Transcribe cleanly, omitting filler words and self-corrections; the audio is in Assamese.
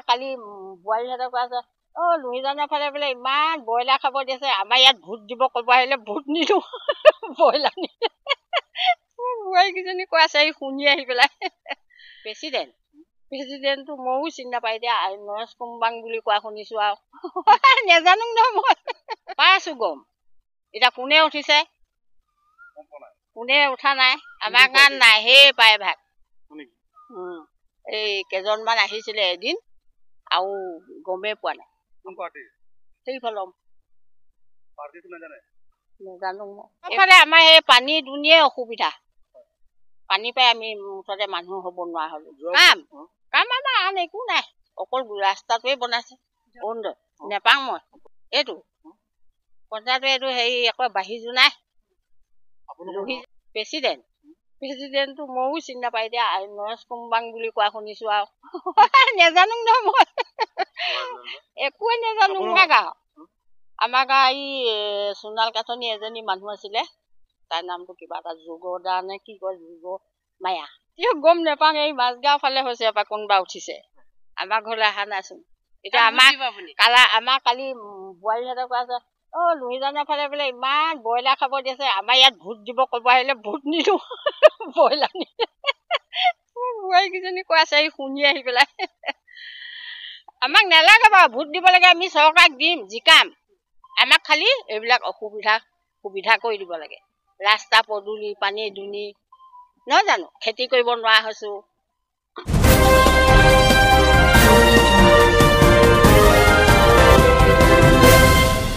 কালি বোৱাৰীহঁতে কৈ আছে লুহিজানৰ ফালে বোলে ইমান ব্ৰইলাৰ খাব দিছে আমাৰ ইয়াত ভোট দিব ক'ব আহিলে ভোট নিদিওঁ ব্ৰইলাৰ নিদিয়ে বোৱাৰীকেইজনী কৈ আছে শুনি আহি পেলাই প্ৰেচিডেণ্টটো ময়ো চিনি নাপাই এতিয়া নৰেশ কুম্বাং বুলি কোৱা শুনিছো আৰু নেজানো নহয় মই পাই আছো গম এতিয়া কোনে উঠিছে কোনে উঠা নাই আমাৰ গান নাই সেই পাই ভাগ এই কেইজনমান আহিছিলে এদিন আৰু গমেই পোৱা নাই সেইফালে নেজানো এইফালে আমাৰ এই পানী দুনিয়ে অসুবিধা পানী পাই আমি মুঠতে মানুহ হ'ব নোৱাৰা হলো কাম আমাৰ আন একো নাই অকল ৰাস্তাটোৱে বনাইছে নেপাওঁ মই এইটো পঞ্চায়তো এইটো হেৰি আকৌ বাঢ়িছো নাই প্ৰেচিডেণ্টটো ময়ো চিনি নাপাই এতিয়া নৰেশ কুম্বাং বুলি কোৱা শুনিছো আৰু নেজানো নহয় মই একোৱে নেজানো আমাৰ গাঁও এই সোণাল কাঠনি এজনী মানুহ আছিলে তাইৰ নামটো কিবা এটা যোগদা নে কি কয় যোগ মায়া গম নেপাওঁ এই মাজগাঁও ফালে হৈছে এবাৰ কোনোবা উঠিছে আমাৰ ঘৰলৈ অহা নাইচোন এতিয়া আমাৰ কালি বোৱাৰীহঁতে কৈ আছে লুহিজানৰ ফালে বোলে ইমান ব্ৰইলাৰ খাব দিছে আমাৰ ইয়াত ভোট দিব ক'ব আহিলে ভোট নিদিওঁ ব্ৰইলাৰ নিদিয়ে বোৱাৰীকেইজনী কৈ আছে শুনি আহি পেলাই আমাক নালাগে বাৰু ভোট দিব লাগে আমি চৰকাৰক দিম জিকাম আমাক খালি এইবিলাক সুবিধা কৰি দিব লাগে ৰাস্তা পদূলি পানী দুনি নহয় জানো খেতি কৰিব নোৱাৰা হৈছো